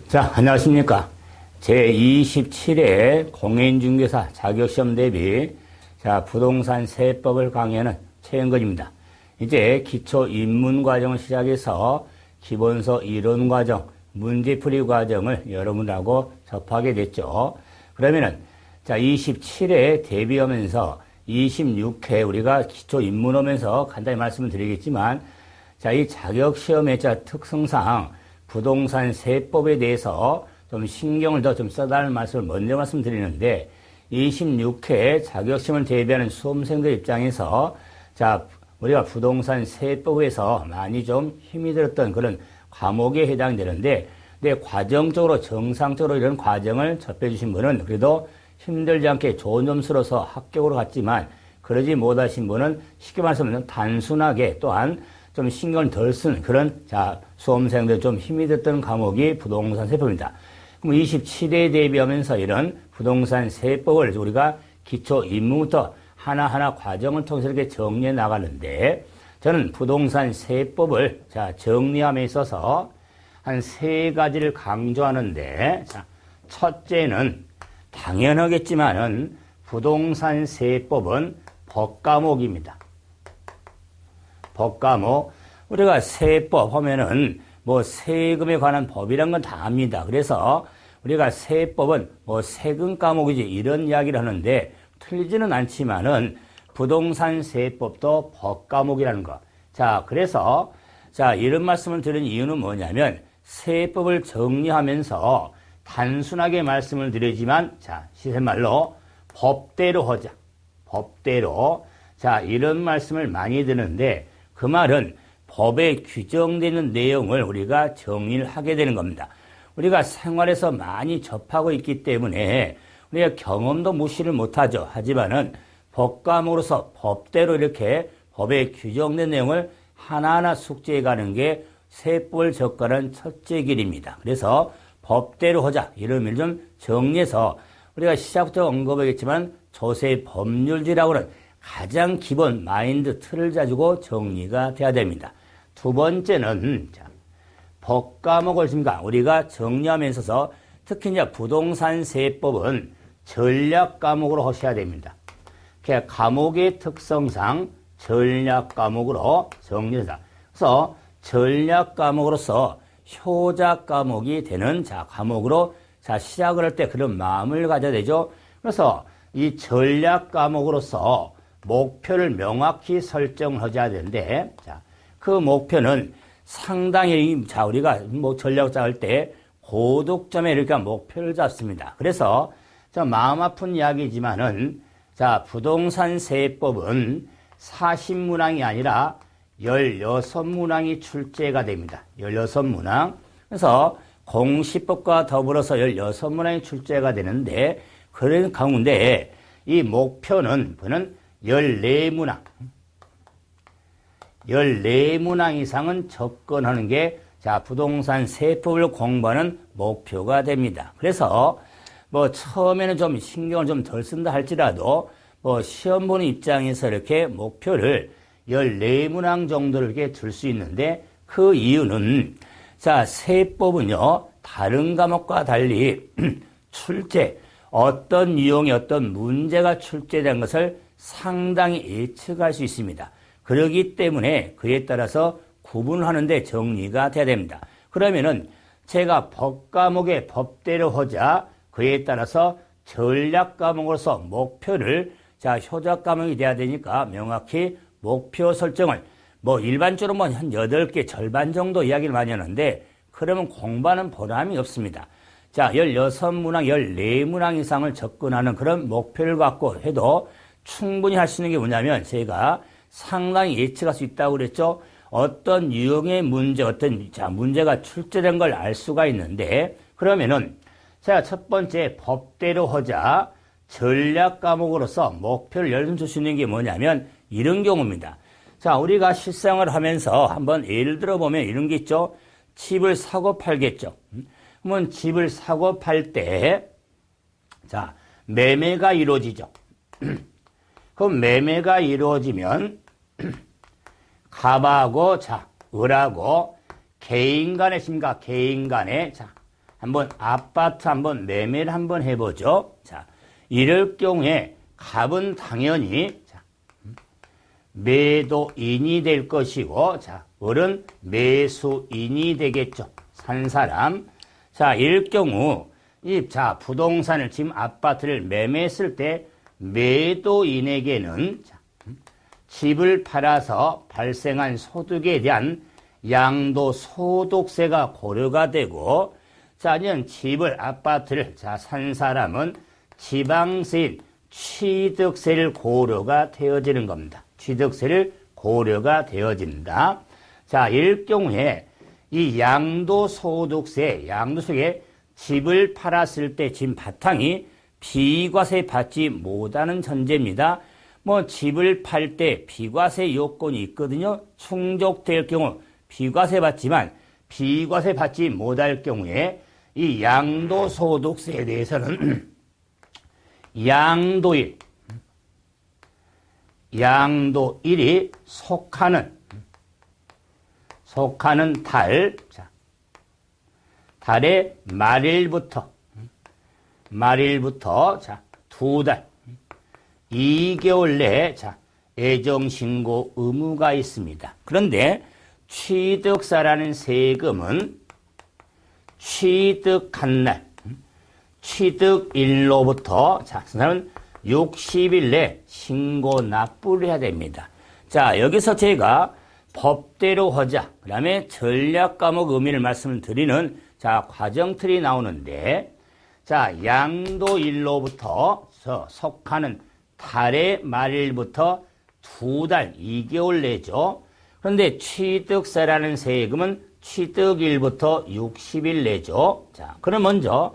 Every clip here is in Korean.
자, 안녕하십니까. 제27회 공인중개사 자격시험 대비 부동산 세법을 강의하는 최영근입니다. 이제 기초 입문 과정을 시작해서 기본서 이론 과정, 문제풀이 과정을 여러분하고 접하게 됐죠. 그러면은 27회 대비하면서 26회 우리가 기초 입문하면서 간단히 말씀을 드리겠지만 이 자격시험의 특성상 부동산 세법에 대해서 좀 신경을 더 좀 써달라는 말씀을 먼저 말씀드리는데 26회 자격시험을 대비하는 수험생들 입장에서 우리가 부동산 세법에서 많이 좀 힘이 들었던 그런 과목에 해당되는데 과정적으로 정상적으로 이런 과정을 접해주신 분은 그래도 힘들지 않게 좋은 점수로서 합격으로 갔지만 그러지 못하신 분은 쉽게 말하면 단순하게 또한 좀 신경을 덜 쓴 그런 수험생들 좀 힘이 됐던 과목이 부동산 세법입니다. 그럼 27회에 대비하면서 이런 부동산 세법을 우리가 기초 입문부터 하나하나 과정을 통해서 이렇게 정리해 나가는데 저는 부동산 세법을 정리함에 있어서 한 세 가지를 강조하는데 첫째는 당연하겠지만은 부동산 세법은 법과목입니다. 법과목. 우리가 세법 하면은 세금에 관한 법이란 건 다 압니다. 그래서 우리가 세법은 세금 과목이지 이런 이야기를 하는데 틀리지는 않지만은 부동산 세법도 법 과목이라는 거. 그래서 이런 말씀을 드린 이유는 뭐냐면 세법을 정리하면서 단순하게 말씀을 드리지만 시샘말로 법대로 하자. 법대로. 이런 말씀을 많이 드는데 그 말은 법에 규정되는 내용을 우리가 정리를 하게 되는 겁니다. 우리가 생활에서 많이 접하고 있기 때문에 우리가 경험도 무시를 못하죠. 하지만은 법과목으로서 법대로 이렇게 법에 규정된 내용을 하나하나 숙지해 가는 게 세법을 접근하는 첫째 길입니다. 그래서 법대로 하자. 이런 의미를 좀 정리해서 우리가 시작부터 언급하겠지만 조세 법률지라고는 가장 기본 마인드 틀을 가지고 정리가 돼야 됩니다. 두 번째는 법과목을 우리가 정리하면서 특히 이제 부동산 세법은 전략 과목으로 하셔야 됩니다. 과목의 특성상 전략 과목으로 정리해서 그래서 전략 과목으로서 효자 과목이 되는 과목으로 시작을 할 때 그런 마음을 가져야 되죠. 그래서 이 전략 과목으로서 목표를 명확히 설정을 해줘야 되는데, 그 목표는 상당히, 우리가 전략을 짤 때 고득점에 이렇게 목표를 잡습니다. 그래서, 마음 아픈 이야기지만은, 부동산 세법은 40문항이 아니라 16문항이 출제가 됩니다. 16문항. 그래서 공시법과 더불어서 16문항이 출제가 되는데, 그런 가운데 이 목표는, 14문항. 14문항 이상은 접근하는 게 부동산 세법을 공부하는 목표가 됩니다. 그래서 처음에는 좀 신경을 좀 덜 쓴다 할지라도 시험 보는 입장에서 이렇게 목표를 14문항 정도를 이렇게 둘 수 있는데 그 이유는 세법은요 다른 과목과 달리 출제 어떤 유형의 어떤 문제가 출제된 것을 상당히 예측할 수 있습니다. 그렇기 때문에 그에 따라서 구분하는데 정리가 돼야 됩니다. 그러면은 제가 법 과목의 법대로 하자 그에 따라서 전략 과목으로서 목표를 효자 과목이 돼야 되니까 명확히 목표 설정을 일반적으로 한 8개 절반 정도 이야기를 많이 하는데 그러면 공부하는 보람이 없습니다. 16문항, 14문항 이상을 접근하는 그런 목표를 갖고 해도 충분히 할 수 있는 게 뭐냐면 제가 상당히 예측할 수 있다고 그랬죠. 어떤 유형의 문제, 어떤 문제가 출제된 걸 알 수가 있는데 그러면은 제가 첫 번째 법대로 하자 전략 과목으로서 목표를 열줄 수 있는 게 뭐냐면 이런 경우입니다. 우리가 실생활을 하면서 한번 예를 들어 보면 이런 게 있죠. 집을 사고 팔겠죠. 그러면 집을 사고 팔 때 매매가 이루어지죠. 그럼 매매가 이루어지면 갑하고 을하고 개인 간의 개인 간의 한번 아파트 한번 매매를 한번 해보죠. 자, 이럴 경우에 갑은 당연히 자, 매도인이 될 것이고, 자, 을은 매수인이 되겠죠. 산 사람. 자, 이럴 경우, 자, 부동산을 지금 아파트를 매매했을 때 매도인에게는 자, 집을 팔아서 발생한 소득에 대한 양도소득세가 고려가 되고, 자, 아니면 집을, 아파트를, 자, 산 사람은 지방세인 취득세를 고려가 되어지는 겁니다. 취득세를 고려가 되어진다. 자, 이럴 경우에 이 양도소득세, 양도세에 집을 팔았을 때 지금 바탕이 비과세 받지 못하는 전제입니다. 뭐 집을 팔 때 비과세 요건이 있거든요. 충족될 경우 비과세 받지만 비과세 받지 못할 경우에 이 양도소득세에 대해서는 양도일이 속하는 달, 자, 달의 말일부터 자, 2달, 2개월 내에 자, 애정신고 의무가 있습니다. 그런데 취득세라는 세금은 취득한 날, 취득일로부터 자, 그 사람은 60일 내 신고 납부를 해야 됩니다. 자, 여기서 제가 법대로 하자, 그 다음에 전략 과목 의미를 말씀을 드리는 자, 과정틀이 나오는데, 자, 양도일로부터 속하는 달의 말일부터 2달, 2개월 내죠. 그런데 취득세라는 세금은 취득일부터 60일 내죠. 자, 그럼 먼저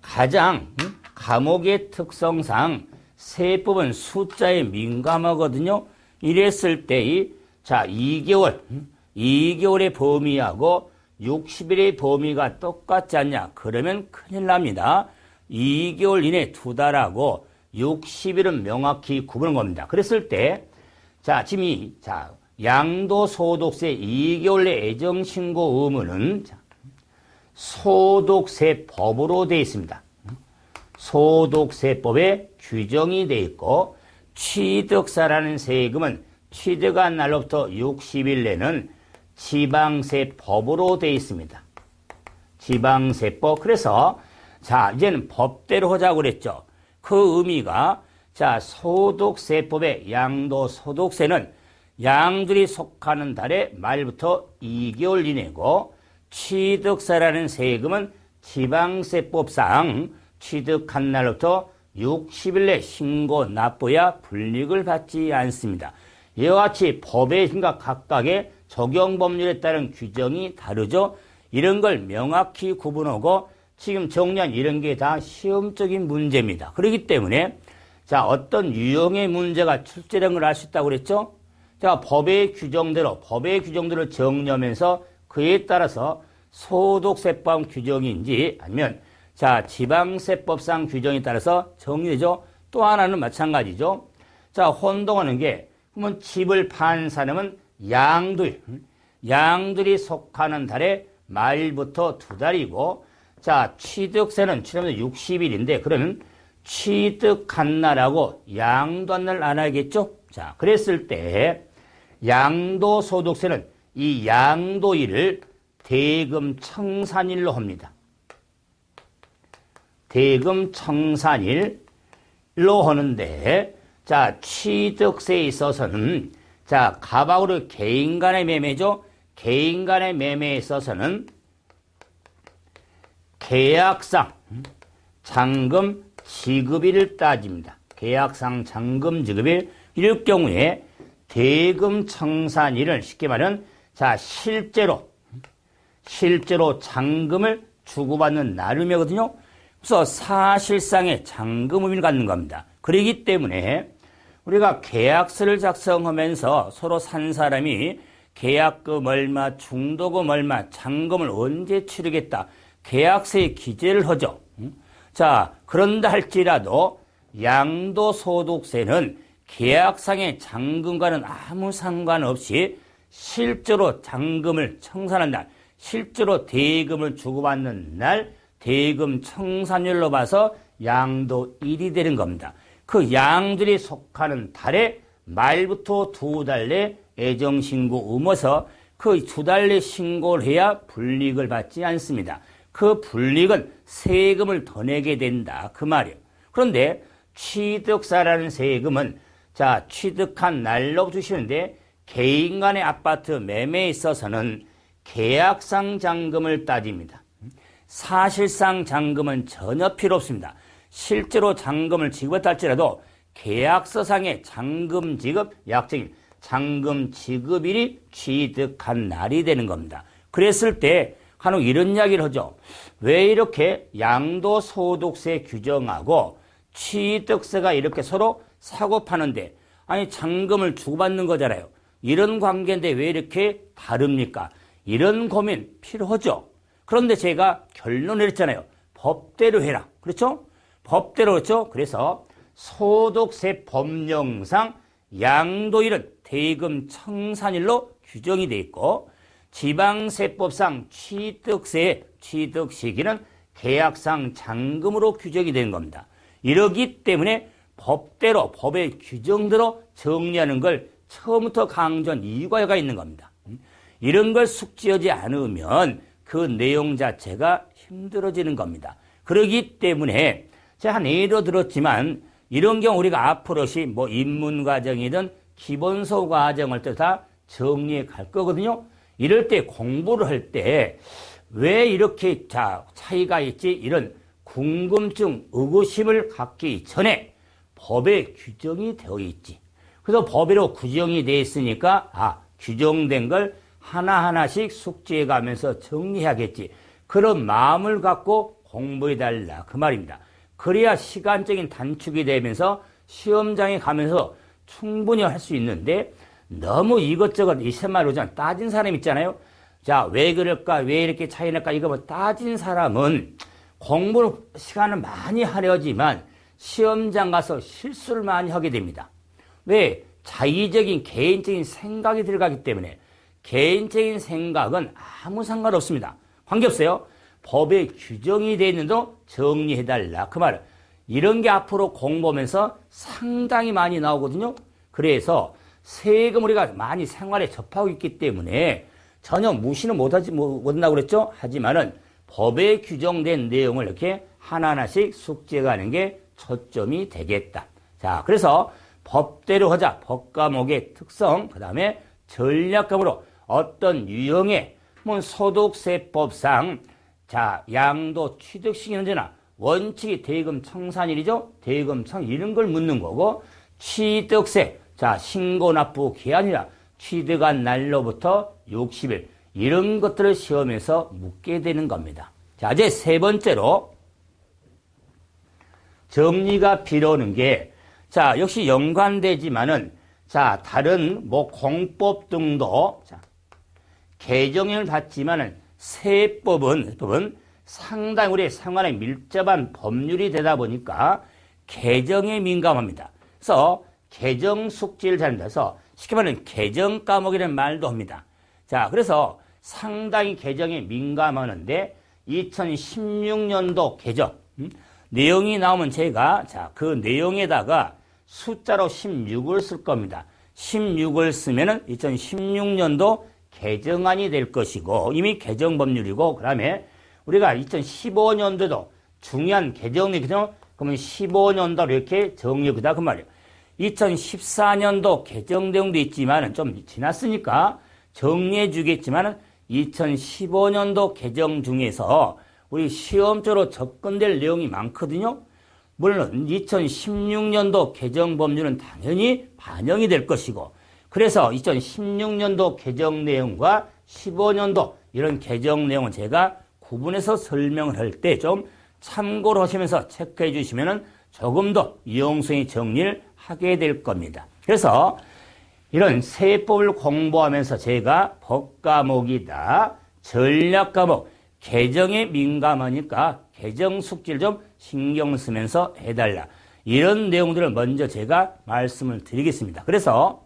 가장 과목의 특성상 세법은 숫자에 민감하거든요. 이랬을 때 자, 2개월의 범위하고 60일의 범위가 똑같지 않냐? 그러면 큰일 납니다. 2개월 이내 2달하고 60일은 명확히 구분한 겁니다. 그랬을 때, 자, 지금 자, 양도소득세 2개월 내 애정신고 의무는 자, 소득세법으로 되어 있습니다. 소득세법에 규정이 되어 있고, 취득세라는 세금은 취득한 날로부터 60일 내는 지방세법으로 되어 있습니다. 지방세법. 그래서 자, 이제는 법대로 하자고 그랬죠. 그 의미가 자, 소득세법의 양도소득세는 양들이 속하는 달의 말부터 2개월 이내고, 취득세라는 세금은 지방세법상 취득한 날부터 60일 내 신고 납부야 불이익을 받지 않습니다. 이와 같이 법의 힘과 각각의 적용 법률에 따른 규정이 다르죠. 이런 걸 명확히 구분하고 지금 정리한 이런 게 다 시험적인 문제입니다. 그렇기 때문에 자, 어떤 유형의 문제가 출제된 걸 알 수 있다고 그랬죠. 자, 법의 규정대로 정리하면서 그에 따라서 소득세법 규정인지 아니면 자, 지방세법상 규정에 따라서 정리되죠. 또 하나는 마찬가지죠. 자, 혼동하는 게 그러면 집을 판 사람은 양들이 속하는 달의 말부터 2달이고, 자, 취득세는 60일인데, 그러면 취득한 날하고 양도한 날 안 하겠죠? 자, 그랬을 때, 양도소득세는 이 양도일을 대금 청산일로 합니다. 대금 청산일로 하는데, 자, 취득세에 있어서는 자, 가방으로 개인 간의 매매죠. 개인 간의 매매에 있어서는 계약상 잔금 지급일을 따집니다. 계약상 잔금 지급일. 이럴 경우에 대금 청산일을 쉽게 말하면 자, 실제로 잔금을 주고받는 날이거든요. 그래서 사실상의 잔금 의미를 갖는 겁니다. 그렇기 때문에 우리가 계약서를 작성하면서 서로 산 사람이 계약금 얼마, 중도금 얼마, 잔금을 언제 치르겠다. 계약서에 기재를 하죠. 자, 그런다 할지라도 양도소득세는 계약상의 잔금과는 아무 상관없이 실제로 잔금을 청산한 날, 실제로 대금을 주고받는 날 대금 청산율로 봐서 양도 1이 되는 겁니다. 그 양들이 속하는 달에 말부터 2달 내 애정신고 음어서 그 2달 내 신고를 해야 불이익을 받지 않습니다. 그 불이익은 세금을 더 내게 된다 그 말이에요. 그런데 취득세라는 세금은 자 취득한 날로 주시는데 개인 간의 아파트 매매에 있어서는 계약상 잔금을 따집니다. 사실상 잔금은 전혀 필요 없습니다. 실제로 잔금을 지급했다 할지라도 계약서상의 잔금 지급 약정인 잔금 지급일이 취득한 날이 되는 겁니다. 그랬을 때 간혹 이런 이야기를 하죠. 왜 이렇게 양도소득세 규정하고 취득세가 이렇게 서로 사고 파는데 아니 잔금을 주고받는 거잖아요. 이런 관계인데 왜 이렇게 다릅니까? 이런 고민 필요하죠. 그런데 제가 결론을 내렸잖아요. 법대로 해라. 그렇죠? 법대로 그렇죠? 그래서 소득세 법령상 양도일은 대금 청산일로 규정이 되어 있고 지방세법상 취득세의 취득 시기는 계약상 잔금으로 규정이 되는 겁니다. 이러기 때문에 법대로 법의 규정대로 정리하는 걸 처음부터 강조한 이유가 있는 겁니다. 이런 걸 숙지하지 않으면 그 내용 자체가 힘들어지는 겁니다. 그렇기 때문에 제가 한 예로 들었지만 이런 경우 우리가 앞으로시 뭐 입문과정이든 기본서 과정을 다 정리해 갈 거거든요. 이럴 때 공부를 할 때 왜 이렇게 차이가 있지? 이런 궁금증, 의구심을 갖기 전에 법에 규정이 되어 있지. 그래서 법으로 규정이 되어 있으니까 규정된 걸 하나하나씩 숙지해 가면서 정리해야겠지. 그런 마음을 갖고 공부해달라 그 말입니다. 그래야 시간적인 단축이 되면서 시험장에 가면서 충분히 할 수 있는데 너무 이것저것 이세마로 따진 사람 있잖아요. 자, 왜 그럴까? 왜 이렇게 차이 날까? 이거 뭐 따진 사람은 공부를 시간을 많이 하려지만 시험장 가서 실수를 많이 하게 됩니다. 왜? 자의적인 개인적인 생각이 들어가기 때문에 개인적인 생각은 아무 상관없습니다. 관계없어요. 법에 규정이 되어 있는도 정리해달라. 그 말은 이런 게 앞으로 공부하면서 상당히 많이 나오거든요. 그래서 세금 우리가 많이 생활에 접하고 있기 때문에 전혀 무시는 못한다고 그랬죠. 하지만은 법에 규정된 내용을 이렇게 하나하나씩 숙지해가는 게 초점이 되겠다. 자, 그래서 법대로 하자. 법과목의 특성, 그 다음에 전략감으로 어떤 유형의 소득세법상 양도 취득시기는 언제나 원칙이 대금 청산일이죠. 대금 청 이런 걸 묻는 거고 취득세 신고 납부 기한이라 취득한 날로부터 60일 이런 것들을 시험에서 묻게 되는 겁니다. 자, 이제 세 번째로 정리가 필요한 게 역시 연관되지만은 다른 공법 등도 개정을 받지만은 세법은 상당히 우리의 생활에 밀접한 법률이 되다 보니까 개정에 민감합니다. 그래서 개정 숙지를 잘해서 쉽게 말하면 개정 과목이라는 말도 합니다. 그래서 상당히 개정에 민감하는데 2016년도 개정 내용이 나오면 제가 그 내용에다가 숫자로 16을 쓸 겁니다. 16을 쓰면은 2016년도 개정안이 될 것이고 이미 개정 법률이고 그다음에 우리가 2015년도도 중요한 개정이거든요. 그러면 15년도 이렇게 정리하다 그 말이에요. 2014년도 개정 내용도 있지만 좀 지났으니까 정리해 주겠지만 2015년도 개정 중에서 우리 시험적으로 접근될 내용이 많거든요. 물론 2016년도 개정 법률은 당연히 반영이 될 것이고 그래서 2016년도 개정 내용과 15년도 이런 개정 내용은 제가 구분해서 설명을 할 때 좀 참고를 하시면서 체크해 주시면 조금 더 유용성의 정리를 하게 될 겁니다. 그래서 이런 세법을 공부하면서 제가 법과목이다, 전략과목, 개정에 민감하니까 개정 숙지를 좀 신경 쓰면서 해달라. 이런 내용들을 먼저 제가 말씀을 드리겠습니다. 그래서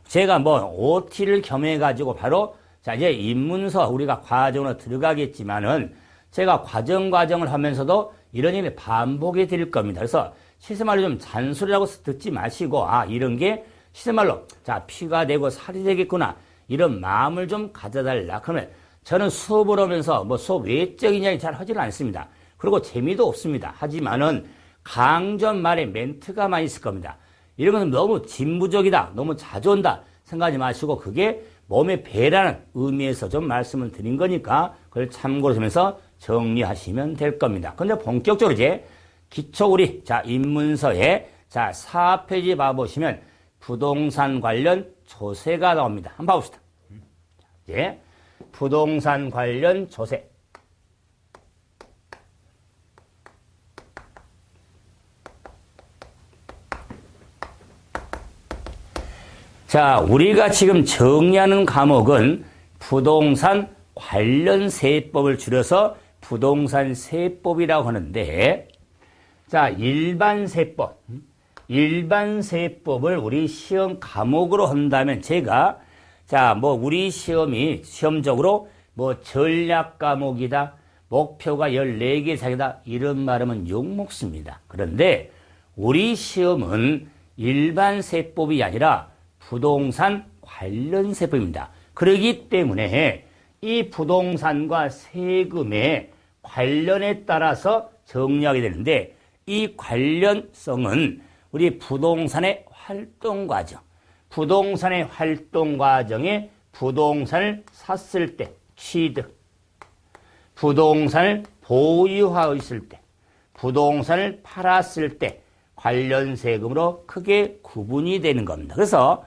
제가 OT를 겸해가지고 바로 이제 입문서 우리가 과정으로 들어가겠지만은 제가 과정을 하면서도 이런 일이 반복이 될 겁니다. 그래서 시세말로 좀 잔소리라고 듣지 마시고, 이런 게 시세말로, 피가 되고 살이 되겠구나. 이런 마음을 좀 가져달라. 그러면 저는 수업을 하면서 수업 외적인 이야기 잘 하지는 않습니다. 그리고 재미도 없습니다. 하지만은 강전 말에 멘트가 많이 있을 겁니다. 이런 것은 너무 진부적이다, 너무 자주 온다 생각하지 마시고 그게 몸에 배라는 의미에서 좀 말씀을 드린 거니까 그걸 참고로 하면서 정리하시면 될 겁니다. 근데 본격적으로 이제 기초 우리 입문서에 4페이지 봐보시면 부동산 관련 조세가 나옵니다. 한번 봐봅시다. 이제 부동산 관련 조세. 우리가 지금 정리하는 과목은 부동산 관련세법을 줄여서 부동산세법이라고 하는데, 일반세법을 우리 시험 과목으로 한다면 제가, 우리 시험이 시험적으로 전략 과목이다, 목표가 14개 이상이다, 이런 말하면 욕먹습니다. 그런데 우리 시험은 일반세법이 아니라 부동산 관련세법입니다. 그렇기 때문에 이 부동산과 세금의 관련에 따라서 정리하게 되는데, 이 관련성은 우리 부동산의 활동 과정, 부동산의 활동 과정에 부동산을 샀을 때 취득, 부동산을 보유하고 있을 때, 부동산을 팔았을 때 관련 세금으로 크게 구분이 되는 겁니다. 그래서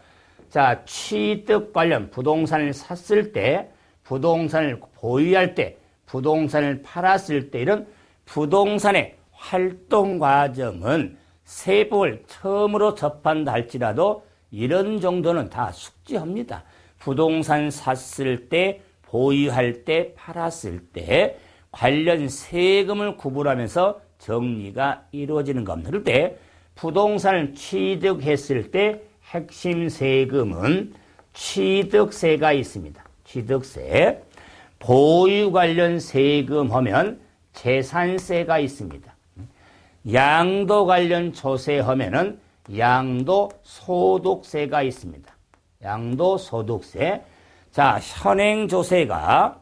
취득 관련 부동산을 샀을 때, 부동산을 보유할 때, 부동산을 팔았을 때 이런 부동산의 활동 과정은 세법을 처음으로 접한다 할지라도 이런 정도는 다 숙지합니다. 부동산 샀을 때, 보유할 때, 팔았을 때 관련 세금을 구분하면서 정리가 이루어지는 겁니다. 그럴 때 부동산을 취득했을 때 핵심 세금은 취득세가 있습니다. 취득세. 보유 관련 세금 하면 재산세가 있습니다. 양도 관련 조세 하면은 양도소득세가 있습니다. 양도소득세. 현행조세가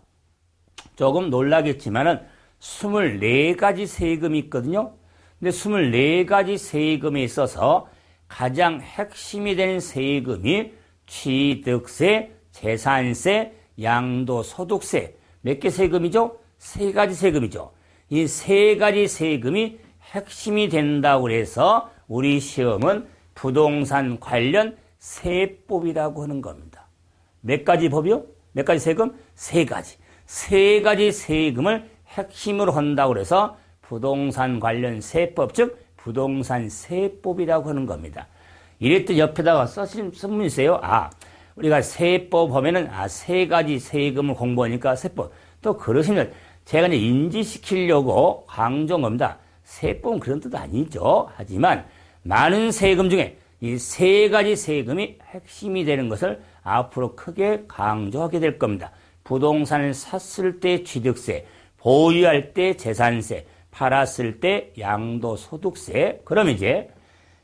조금 놀라겠지만은 24가지 세금이 있거든요. 근데 24가지 세금에 있어서 가장 핵심이 되는 세금이 취득세, 재산세, 양도소득세. 몇 개 세금이죠? 3가지 세금이죠. 이 3가지 세금이 핵심이 된다고 해서 우리 시험은 부동산 관련 세법이라고 하는 겁니다. 몇 가지 법이요? 몇 가지 세금? 3가지. 3가지 세금을 핵심으로 한다고 해서 부동산 관련 세법, 즉 부동산 세법이라고 하는 겁니다. 이랬더니 옆에다가 쓰신 분이 있어요. 우리가 세법 하면은 3가지 세금을 공부하니까 세법. 또 그러시면 제가 이제 인지시키려고 강조한 겁니다. 세법은 그런 뜻 아니죠. 하지만 많은 세금 중에 이 3가지 세금이 핵심이 되는 것을 앞으로 크게 강조하게 될 겁니다. 부동산을 샀을 때 취득세, 보유할 때 재산세, 팔았을 때 양도소득세. 그럼 이제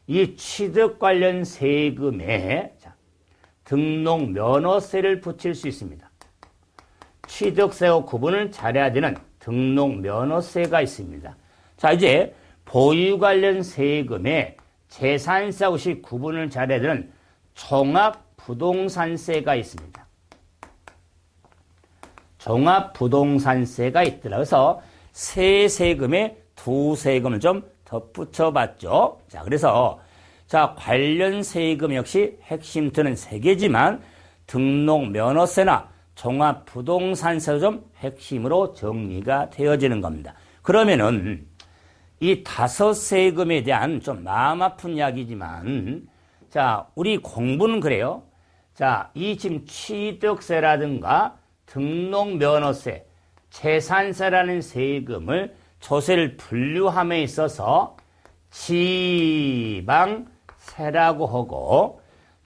이 취득 관련 세금에 등록 면허세를 붙일 수 있습니다. 취득세와 구분을 잘해야 되는 등록 면허세가 있습니다. 이제 보유 관련 세금에 재산세하고 구분을 잘해야 되는 종합부동산세가 있습니다. 종합부동산세가 있더라. 그래서 세 세금에 두 세금을 좀 덧붙여 봤죠. 그래서 관련 세금 역시 핵심들은 3개지만 등록 면허세나 종합부동산세도 좀 핵심으로 정리가 되어지는 겁니다. 그러면은 이 5 세금에 대한 좀 마음 아픈 이야기지만 우리 공부는 그래요. 이 지금 취득세라든가 등록 면허세, 재산세라는 세금을 조세를 분류함에 있어서 지방세라고 하고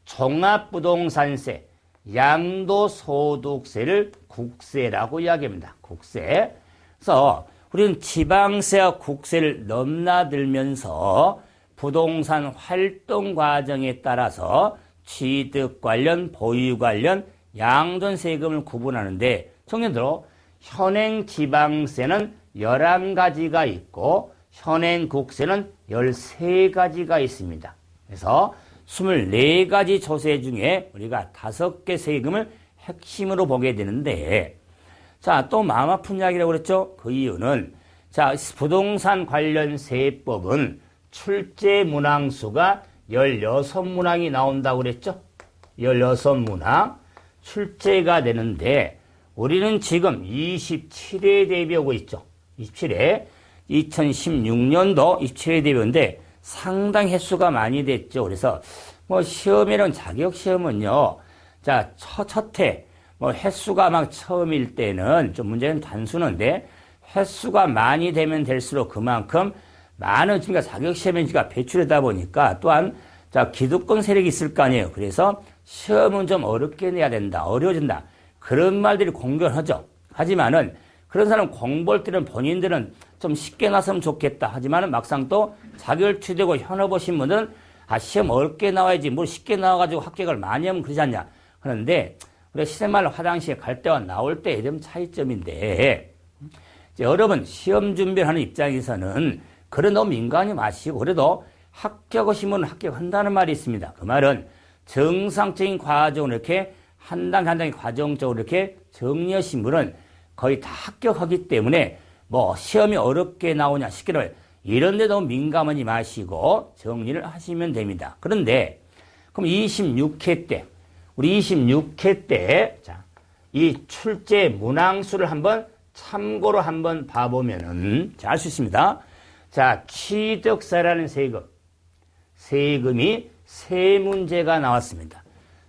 종합부동산세, 양도소득세를 국세라고 이야기합니다. 국세. 그래서 우리는 지방세와 국세를 넘나들면서 부동산 활동 과정에 따라서 취득 관련, 보유 관련, 양전 세금을 구분하는데 청년들로 현행 지방세는 11가지가 있고 현행 국세는 13가지가 있습니다. 그래서 24가지 조세 중에 우리가 5개 세금을 핵심으로 보게 되는데 자, 또 마음 아픈 이야기라고 그랬죠? 그 이유는 자, 부동산 관련 세법은 출제 문항수가 16문항이 나온다고 그랬죠? 16문항 출제가 되는데 우리는 지금 27회 대비하고 있죠. 27회 2016년도 27회 대비인데 상당 횟수가 많이 됐죠. 그래서 뭐 시험이랑 자격 시험은요. 자, 첫해 뭐 횟수가 막 처음일 때는 좀 문제는 단순한데 횟수가 많이 되면 될수록 그만큼 많은 지금 자격 시험인지가 배출하다 보니까 또한 자, 기득권 세력이 있을 거 아니에요. 그래서 시험은 좀 어렵게 내야 된다. 어려워진다. 그런 말들이 공존하죠. 하지만은 그런 사람 공부할 때는 본인들은 좀 쉽게 나서면 좋겠다. 하지만은 막상 또 자격을 취되고 현업 오신 분들은 아, 시험 어렵게 나와야지 뭘 쉽게 나와가지고 합격을 많이 하면 그러지 않냐. 그런데 우리가 시세말로 화장실에 갈 때와 나올 때에 대한 차이점인데 이제 여러분 시험 준비를 하는 입장에서는 그래 너무 민감히 마시고 그래도 합격하시면 합격한다는 말이 있습니다. 그 말은 정상적인 과정을 이렇게 한 단계 한 단계 과정적으로 이렇게 정리하신 분은 거의 다 합격하기 때문에 뭐 시험이 어렵게 나오냐 쉽게는 이런 데 너무 민감하지 마시고 정리를 하시면 됩니다. 그런데 그럼 26회 때 우리 26회 때 자, 이 출제 문항수를 한번 참고로 한번 봐보면은 알 수 있습니다. 자, 취득세라는 세금이 세 문제가 나왔습니다.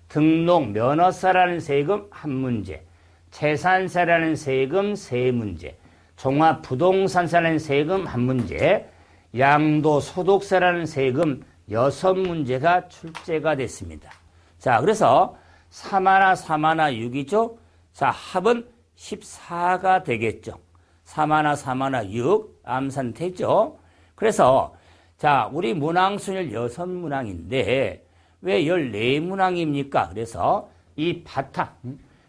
등록 면허세라는 세금 한 문제, 재산세라는 세금 세 문제, 종합부동산세라는 세금 한 문제, 양도소득세라는 세금 6문제가 출제가 됐습니다. 자, 그래서 3하나 3하나 6이죠. 자, 합은 14가 되겠죠. 3하나 3하나 6 암산되죠. 그래서 자, 우리 문항수는 6문항인데 왜 14문항입니까? 그래서 이 바탕,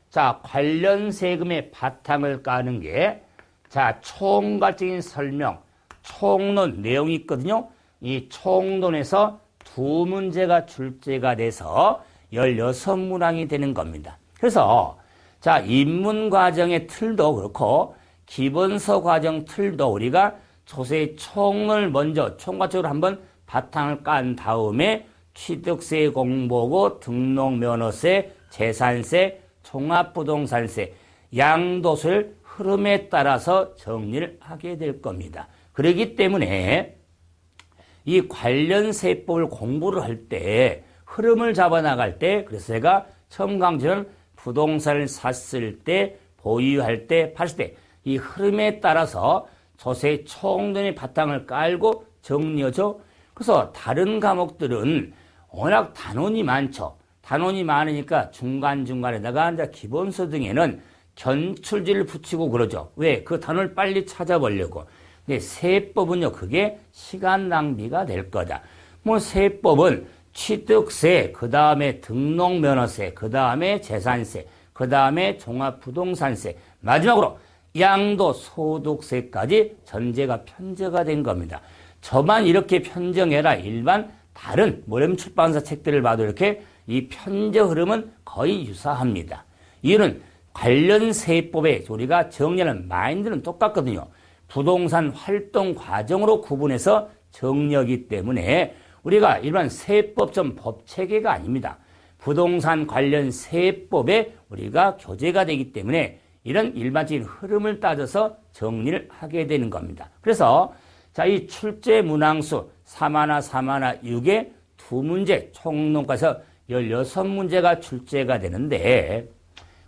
자, 관련 세금의 바탕을 까는 게 자, 총괄적인 설명, 총론 내용이 있거든요. 이 총론에서 두 문제가 출제가 돼서 16문항이 되는 겁니다. 그래서 자, 입문 과정의 틀도 그렇고 기본서 과정 틀도 우리가 조세 총론을 먼저 총괄적으로 한번 바탕을 깐 다음에 취득세 공보고 등록면허세, 재산세, 종합부동산세, 양도세를 흐름에 따라서 정리를 하게 될 겁니다. 그렇기 때문에 이 관련 세법을 공부를 할 때 흐름을 잡아나갈 때 그래서 제가 처음 강조는 부동산을 샀을 때 보유할 때 팔을 때 이 흐름에 따라서 조세 총론의 바탕을 깔고 정리하죠. 그래서 다른 과목들은 워낙 단원이 많죠. 단원이 많으니까 중간중간에다가 이제 기본서 등에는 견출지를 붙이고 그러죠. 왜? 그 단원을 빨리 찾아보려고. 근데 세법은요, 그게 시간 낭비가 될 거다. 뭐 세법은 취득세, 그 다음에 등록면허세, 그 다음에 재산세, 그 다음에 종합부동산세, 마지막으로 양도소득세까지 전제가 편제가 된 겁니다. 저만 이렇게 편정해라. 일반 다른 모렴 출판사 책들을 봐도 이렇게 이 편제 흐름은 거의 유사합니다. 이유는 관련 세법에 우리가 정리하는 마인드는 똑같거든요. 부동산 활동 과정으로 구분해서 정리하기 때문에 우리가 일반 세법점 법체계가 아닙니다. 부동산 관련 세법에 우리가 교재가 되기 때문에 이런 일반적인 흐름을 따져서 정리를 하게 되는 겁니다. 그래서 자, 이 출제 문항수 3하나 3하나 6에 두 문제 총론가에서 16문제가 출제가 되는데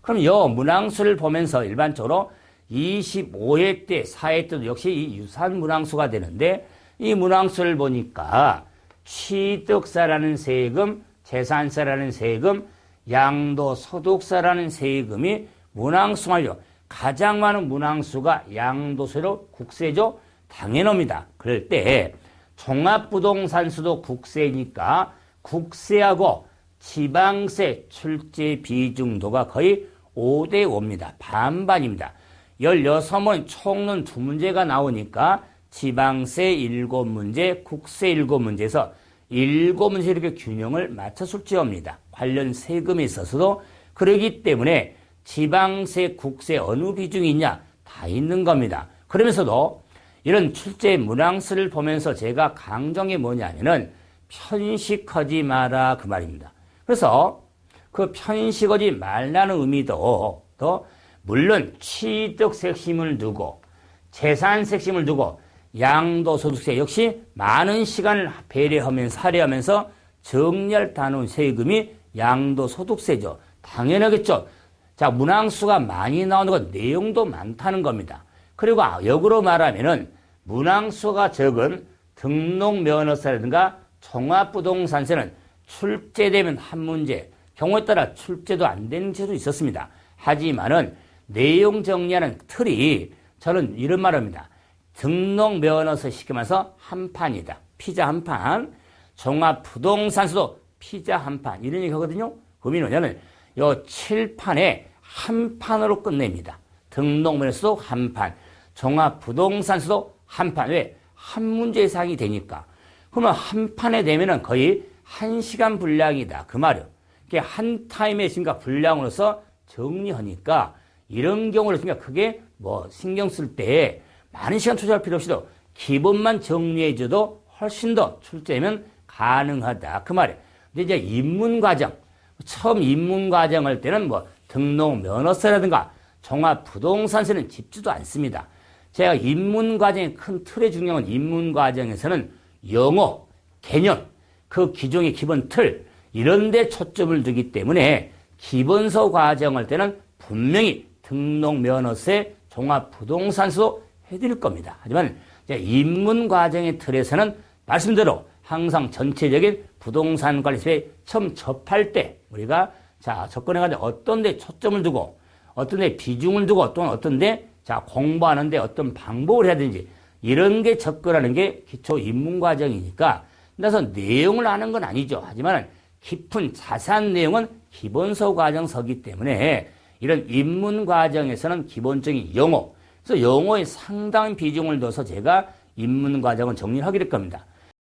그럼 이 문항수를 보면서 일반적으로 25회 때, 4회 때도 역시 이 유사한 문항수가 되는데 이 문항수를 보니까 취득세라는 세금, 재산세라는 세금, 양도소득세라는 세금이 문항수 완료 가장 많은 문항수가 양도세로 국세죠. 당연합니다. 그럴 때 종합부동산수도 국세니까 국세하고 지방세 출제 비중도가 거의 5대 5입니다. 반반입니다. 16문 총론 2문제가 나오니까 지방세 7문제, 국세 7문제에서 7문제 이렇게 균형을 맞춰 출제합니다. 관련 세금에 있어서도 그러기 때문에 지방세, 국세 어느 비중이 있냐 다 있는 겁니다. 그러면서도 이런 출제 문항수를 보면서 제가 강조한 게 뭐냐면은 편식하지 마라 그 말입니다. 그래서 그 편식하지 말라는 의미도 또 물론 취득 색심을 두고 재산 색심을 두고 양도소득세 역시 많은 시간을 배려하면서 할애하면서 정리할 다놓은 세금이 양도소득세죠. 당연하겠죠. 자, 문항수가 많이 나오는 건 내용도 많다는 겁니다. 그리고 역으로 말하면은 문항수가 적은 등록면허세라든가 종합부동산세는 출제되면 한 문제, 경우에 따라 출제도 안 되는 제도 있었습니다. 하지만은 내용 정리하는 틀이 저는 이런 말합니다. 등록면허세 시키면서 한 판이다. 피자 한 판, 종합부동산세도 피자 한 판. 이런 얘기 하거든요. 그러면 뭐냐면 요 7판에 한 판으로 끝냅니다. 등록면허세도 한 판, 종합부동산세도 한 판. 왜? 한 문제 이상이 되니까. 그러면 한 판에 되면은 거의 1시간 분량이다. 그 말이요. 그게 한 타임에 지금까 분량으로서 정리하니까 이런 경우를 지금 크게 뭐 신경 쓸 때 많은 시간 투자할 필요 없이도 기본만 정리해줘도 훨씬 더 출제하면 가능하다. 그 말이에요. 근데 이제 입문 과정, 처음 입문 과정 할 때는 뭐 등록 면허세라든가 종합 부동산세는 짚지도 않습니다. 제가 입문 과정의 큰 틀의 중요한 입문 과정에서는 영어, 개념, 그 기존의 기본 틀 이런 데 초점을 두기 때문에 기본서 과정할 때는 분명히 등록 면허세, 종합 부동산세도 해드릴 겁니다. 하지만 이제 입문 과정의 틀에서는 말씀대로 항상 전체적인 부동산 관리세에 처음 접할 때 우리가 자 접근해가지고 어떤 데 초점을 두고 어떤 데 비중을 두고 또는 어떤 데 자 공부하는데 어떤 방법을 해야 되는지 이런 게 접근하는 게 기초 입문 과정이니까 그래서 내용을 아는 건 아니죠. 하지만 깊은 자세한 내용은 기본서 과정서기 때문에 이런 입문 과정에서는 기본적인 영어, 그래서 영어에 상당한 비중을 둬서 제가 입문 과정을 정리를 하게 될 겁니다.